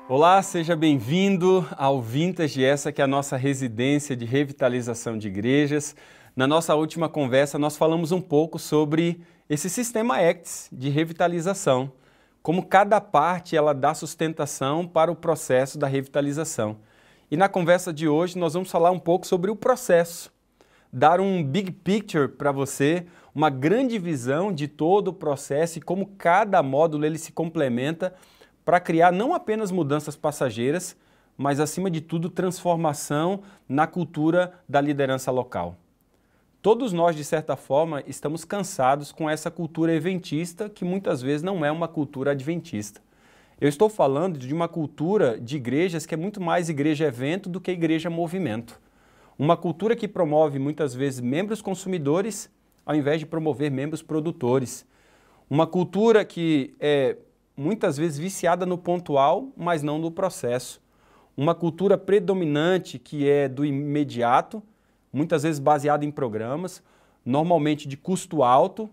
Olá, seja bem-vindo ao Vintage, essa que é a nossa residência de revitalização de igrejas. Na nossa última conversa, nós falamos um pouco sobre esse sistema ACTS de revitalização, como cada parte ela dá sustentação para o processo da revitalização. E na conversa de hoje nós vamos falar um pouco sobre o processo, dar um big picture para você, uma grande visão de todo o processo e como cada módulo ele se complementa para criar não apenas mudanças passageiras, mas acima de tudo transformação na cultura da liderança local. Todos nós, de certa forma, estamos cansados com essa cultura eventista que muitas vezes não é uma cultura adventista. Eu estou falando de uma cultura de igrejas que é muito mais igreja-evento do que igreja-movimento. Uma cultura que promove muitas vezes membros consumidores ao invés de promover membros produtores. Uma cultura que é muitas vezes viciada no pontual, mas não no processo. Uma cultura predominante que é do imediato, muitas vezes baseada em programas, normalmente de custo alto.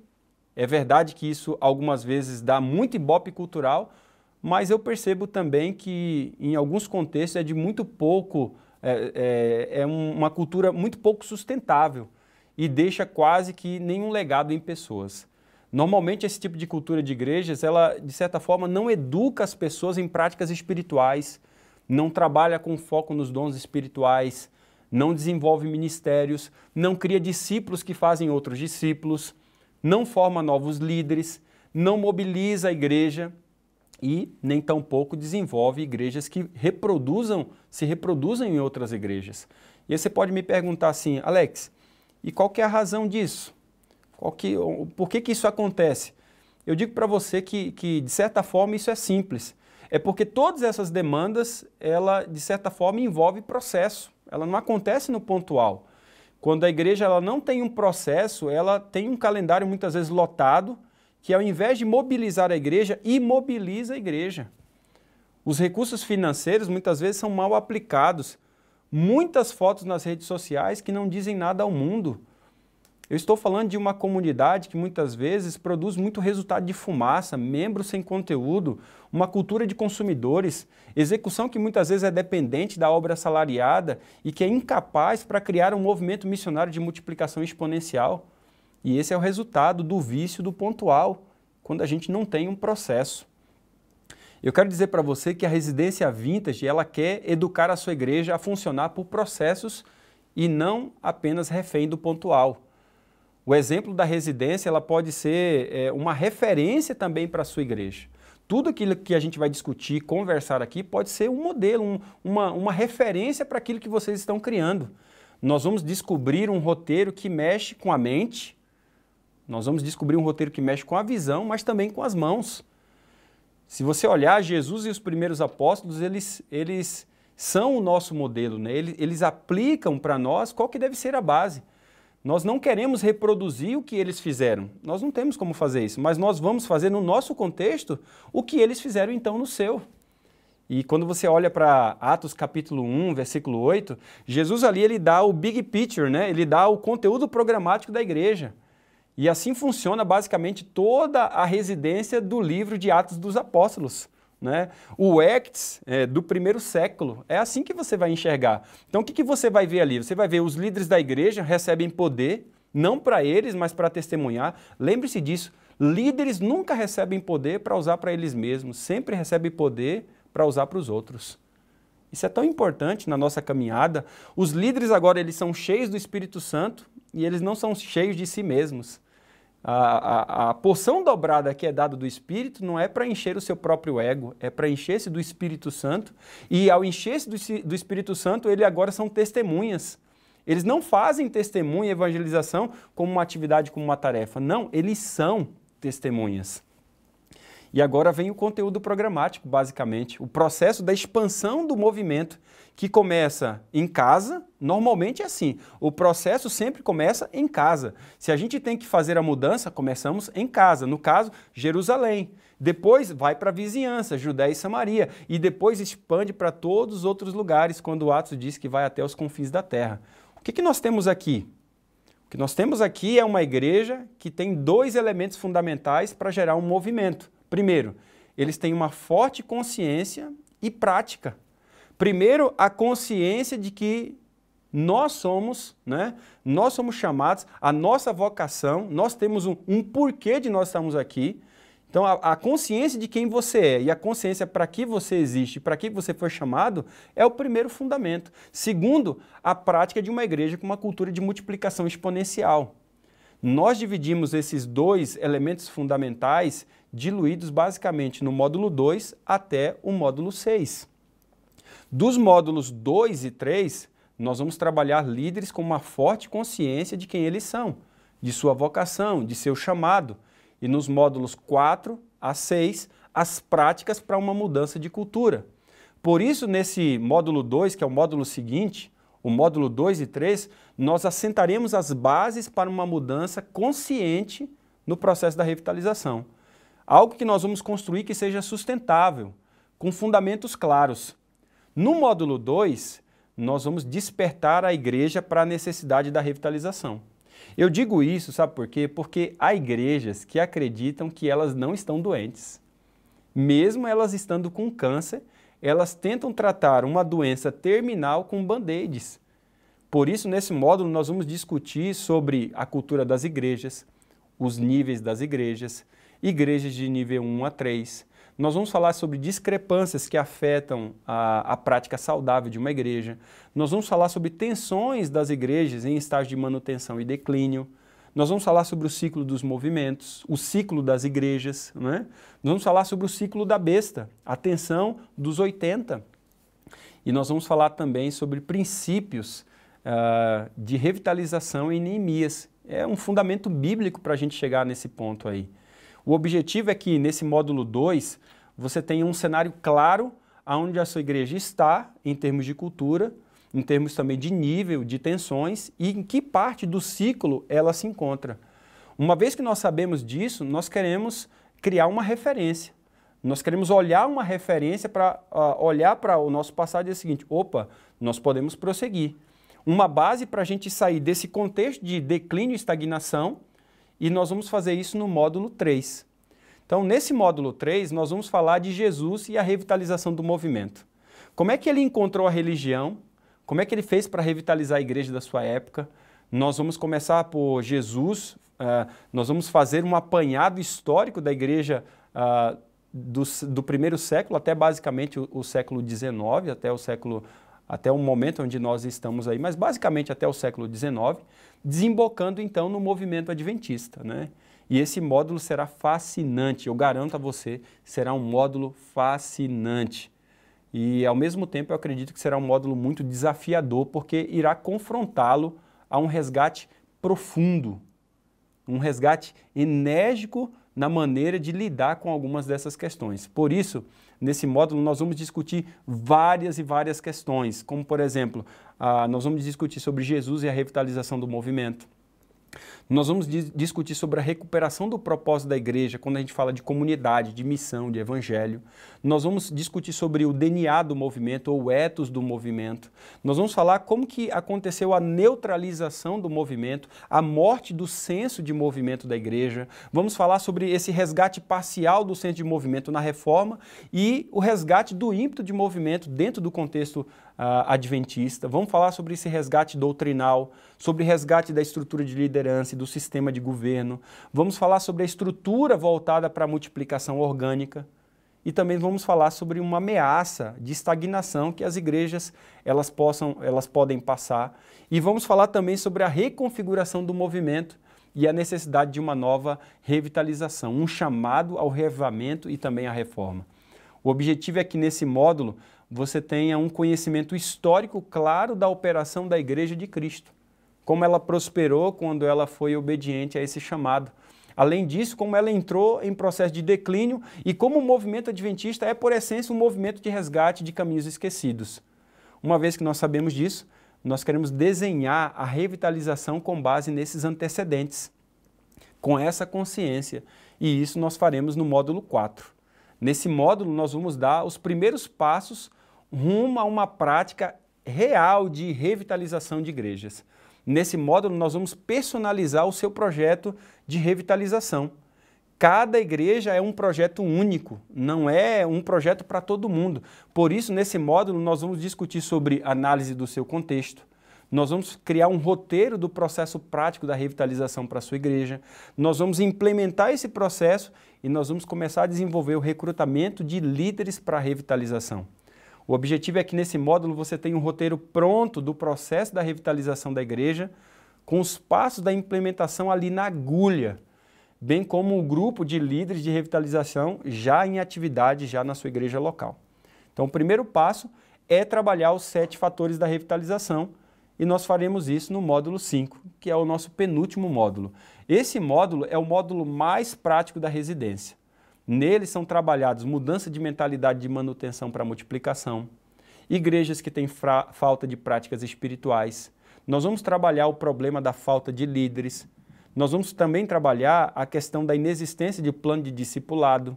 É verdade que isso algumas vezes dá muito ibope cultural, mas eu percebo também que em alguns contextos é de muito pouco, uma cultura muito pouco sustentável e deixa quase que nenhum legado em pessoas. Normalmente esse tipo de cultura de igrejas, ela de certa forma não educa as pessoas em práticas espirituais, não trabalha com foco nos dons espirituais, não desenvolve ministérios, não cria discípulos que fazem outros discípulos, não forma novos líderes, não mobiliza a igreja e nem tampouco desenvolve igrejas que se reproduzam em outras igrejas. E aí você pode me perguntar assim, Alex, e qual que é a razão disso? Por que isso acontece? Eu digo para você que, de certa forma, isso é simples. É porque todas essas demandas, ela, de certa forma, envolve processo. Ela não acontece no pontual. Quando a igreja ela não tem um processo, ela tem um calendário muitas vezes lotado, que ao invés de mobilizar a igreja, imobiliza a igreja. Os recursos financeiros muitas vezes são mal aplicados. Muitas fotos nas redes sociais que não dizem nada ao mundo. Eu estou falando de uma comunidade que muitas vezes produz muito resultado de fumaça, membros sem conteúdo, uma cultura de consumidores, execução que muitas vezes é dependente da obra assalariada e que é incapaz para criar um movimento missionário de multiplicação exponencial. E esse é o resultado do vício do pontual, quando a gente não tem um processo. Eu quero dizer para você que a residência Vintage, ela quer educar a sua igreja a funcionar por processos e não apenas refém do pontual. O exemplo da residência ela pode ser uma referência também para a sua igreja. Tudo aquilo que a gente vai discutir, conversar aqui, pode ser um modelo, uma referência para aquilo que vocês estão criando. Nós vamos descobrir um roteiro que mexe com a mente, nós vamos descobrir um roteiro que mexe com a visão, mas também com as mãos. Se você olhar, Jesus e os primeiros apóstolos, eles são o nosso modelo, né? Eles aplicam para nós qual que deve ser a base. Nós não queremos reproduzir o que eles fizeram, nós não temos como fazer isso, mas nós vamos fazer no nosso contexto o que eles fizeram então no seu. E quando você olha para Atos capítulo 1, versículo 8, Jesus ali ele dá o big picture, né? Ele dá o conteúdo programático da igreja. E assim funciona basicamente toda a residência do livro de Atos dos Apóstolos. Né? O ACTS do primeiro século, é assim que você vai enxergar. Então o que você vai ver ali? Você vai ver os líderes da igreja recebem poder, não para eles, mas para testemunhar. Lembre-se disso, líderes nunca recebem poder para usar para eles mesmos, sempre recebem poder para usar para os outros. Isso é tão importante na nossa caminhada. Os líderes agora eles são cheios do Espírito Santo e eles não são cheios de si mesmos. A porção dobrada que é dada do Espírito não é para encher o seu próprio ego, é para encher-se do Espírito Santo e ao encher-se do Espírito Santo, eles agora são testemunhas. Eles não fazem testemunha e evangelização como uma atividade, como uma tarefa. Não, eles são testemunhas. E agora vem o conteúdo programático, basicamente, o processo da expansão do movimento, que começa em casa, normalmente é assim, o processo sempre começa em casa. Se a gente tem que fazer a mudança, começamos em casa, no caso, Jerusalém. Depois vai para a vizinhança, Judéia e Samaria, e depois expande para todos os outros lugares, quando o Atos diz que vai até os confins da terra. O que nós temos aqui? O que nós temos aqui é uma igreja que tem dois elementos fundamentais para gerar um movimento. Primeiro, eles têm uma forte consciência e prática. Primeiro, a consciência de que nós somos, né? Nós somos chamados, a nossa vocação, nós temos um porquê de nós estarmos aqui. Então, a consciência de quem você é e a consciência para que você existe, para que você foi chamado, é o primeiro fundamento. Segundo, a prática de uma igreja com uma cultura de multiplicação exponencial. Nós dividimos esses dois elementos fundamentais diluídos basicamente no módulo 2 até o módulo 6. Dos módulos 2 e 3, nós vamos trabalhar líderes com uma forte consciência de quem eles são, de sua vocação, de seu chamado. E nos módulos 4 a 6, as práticas para uma mudança de cultura. Por isso, nesse módulo 2, que é o módulo seguinte, o módulo 2 e 3, nós assentaremos as bases para uma mudança consciente no processo da revitalização. Algo que nós vamos construir que seja sustentável, com fundamentos claros. No módulo 2, nós vamos despertar a igreja para a necessidade da revitalização. Eu digo isso, sabe por quê? Porque há igrejas que acreditam que elas não estão doentes. Mesmo elas estando com câncer, elas tentam tratar uma doença terminal com band-aids. Por isso, nesse módulo, nós vamos discutir sobre a cultura das igrejas, os níveis das igrejas de nível 1 a 3. Nós vamos falar sobre discrepâncias que afetam a prática saudável de uma igreja. Nós vamos falar sobre tensões das igrejas em estágio de manutenção e declínio. Nós vamos falar sobre o ciclo dos movimentos, o ciclo das igrejas, né? Nós vamos falar sobre o ciclo da besta, a tensão dos 80. E nós vamos falar também sobre princípios de revitalização em Neemias. É um fundamento bíblico para a gente chegar nesse ponto aí. O objetivo é que, nesse módulo 2, você tenha um cenário claro aonde a sua igreja está, em termos de cultura, em termos também de nível, de tensões, e em que parte do ciclo ela se encontra. Uma vez que nós sabemos disso, nós queremos criar uma referência. Nós queremos olhar uma referência para olhar para o nosso passado e dizer o seguinte: opa, nós podemos prosseguir. Uma base para a gente sair desse contexto de declínio e estagnação, e nós vamos fazer isso no módulo 3. Então, nesse módulo 3, nós vamos falar de Jesus e a revitalização do movimento. Como é que ele encontrou a religião? Como é que ele fez para revitalizar a igreja da sua época? Nós vamos começar por Jesus, nós vamos fazer um apanhado histórico da igreja do primeiro século até basicamente o século XIX, até o momento onde nós estamos aí, mas basicamente até o século XIX, desembocando então no movimento adventista, né? E esse módulo será fascinante, eu garanto a você, será um módulo fascinante. E ao mesmo tempo eu acredito que será um módulo muito desafiador, porque irá confrontá-lo a um resgate profundo, um resgate enérgico na maneira de lidar com algumas dessas questões. Por isso, nesse módulo nós vamos discutir várias e várias questões, como por exemplo, nós vamos discutir sobre Jesus e a revitalização do movimento. Nós vamos discutir sobre a recuperação do propósito da igreja, quando a gente fala de comunidade, de missão, de evangelho. Nós vamos discutir sobre o DNA do movimento, ou o ethos do movimento. Nós vamos falar como que aconteceu a neutralização do movimento, a morte do senso de movimento da igreja. Vamos falar sobre esse resgate parcial do senso de movimento na reforma e o resgate do ímpeto de movimento dentro do contexto adventista. Vamos falar sobre esse resgate doutrinal, sobre o resgate da estrutura de liderança e do sistema de governo. Vamos falar sobre a estrutura voltada para a multiplicação orgânica e também vamos falar sobre uma ameaça de estagnação que as igrejas elas podem passar. E vamos falar também sobre a reconfiguração do movimento e a necessidade de uma nova revitalização, um chamado ao reavivamento e também à reforma. O objetivo é que nesse módulo você tenha um conhecimento histórico claro da operação da Igreja de Cristo, como ela prosperou quando ela foi obediente a esse chamado. Além disso, como ela entrou em processo de declínio e como o movimento adventista é, por essência, um movimento de resgate de caminhos esquecidos. Uma vez que nós sabemos disso, nós queremos desenhar a revitalização com base nesses antecedentes, com essa consciência, e isso nós faremos no módulo 4. Nesse módulo, nós vamos dar os primeiros passos rumo a uma prática real de revitalização de igrejas. Nesse módulo, nós vamos personalizar o seu projeto de revitalização. Cada igreja é um projeto único, não é um projeto para todo mundo. Por isso, nesse módulo, nós vamos discutir sobre análise do seu contexto. Nós vamos criar um roteiro do processo prático da revitalização para a sua igreja. Nós vamos implementar esse processo e nós vamos começar a desenvolver o recrutamento de líderes para a revitalização. O objetivo é que nesse módulo você tenha um roteiro pronto do processo da revitalização da igreja, com os passos da implementação ali na agulha, bem como o grupo de líderes de revitalização já em atividade, já na sua igreja local. Então, o primeiro passo é trabalhar os 7 fatores da revitalização, e nós faremos isso no módulo 5, que é o nosso penúltimo módulo. Esse módulo é o módulo mais prático da residência. Nele são trabalhados mudança de mentalidade de manutenção para multiplicação, igrejas que têm falta de práticas espirituais. Nós vamos trabalhar o problema da falta de líderes. Nós vamos também trabalhar a questão da inexistência de plano de discipulado.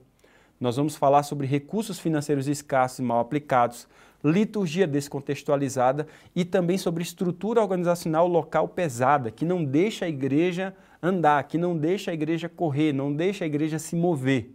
Nós vamos falar sobre recursos financeiros escassos e mal aplicados, liturgia descontextualizada e também sobre estrutura organizacional local pesada, que não deixa a igreja andar, que não deixa a igreja correr, não deixa a igreja se mover.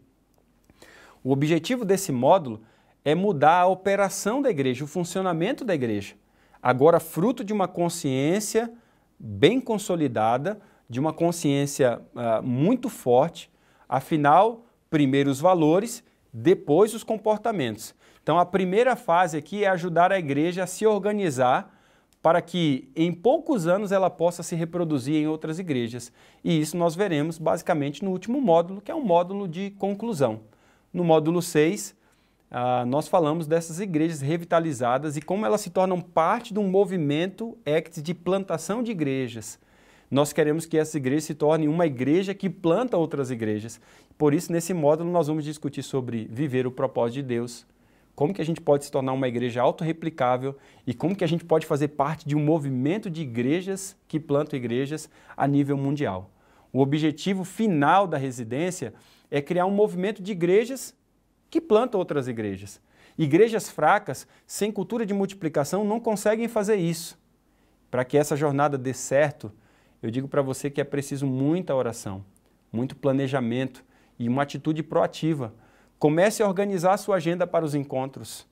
O objetivo desse módulo é mudar a operação da igreja, o funcionamento da igreja. Agora, fruto de uma consciência bem consolidada, de uma consciência muito forte, afinal, primeiro os valores, depois os comportamentos. Então, a primeira fase aqui é ajudar a igreja a se organizar para que em poucos anos ela possa se reproduzir em outras igrejas. E isso nós veremos basicamente no último módulo, que é um módulo de conclusão. No módulo 6, nós falamos dessas igrejas revitalizadas e como elas se tornam parte de um movimento ACTS de plantação de igrejas. Nós queremos que essas igrejas se tornem uma igreja que planta outras igrejas. Por isso, nesse módulo, nós vamos discutir sobre viver o propósito de Deus, como que a gente pode se tornar uma igreja autorreplicável e como que a gente pode fazer parte de um movimento de igrejas que plantam igrejas a nível mundial. O objetivo final da residência é criar um movimento de igrejas que plantam outras igrejas. Igrejas fracas, sem cultura de multiplicação, não conseguem fazer isso. Para que essa jornada dê certo, eu digo para você que é preciso muita oração, muito planejamento e uma atitude proativa. Comece a organizar a sua agenda para os encontros.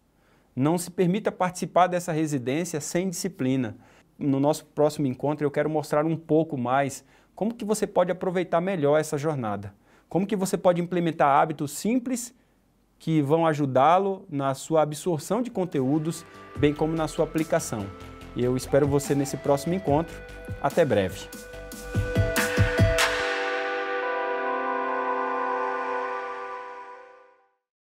Não se permita participar dessa residência sem disciplina. No nosso próximo encontro eu quero mostrar um pouco mais como que você pode aproveitar melhor essa jornada. Como que você pode implementar hábitos simples que vão ajudá-lo na sua absorção de conteúdos, bem como na sua aplicação. E eu espero você nesse próximo encontro. Até breve.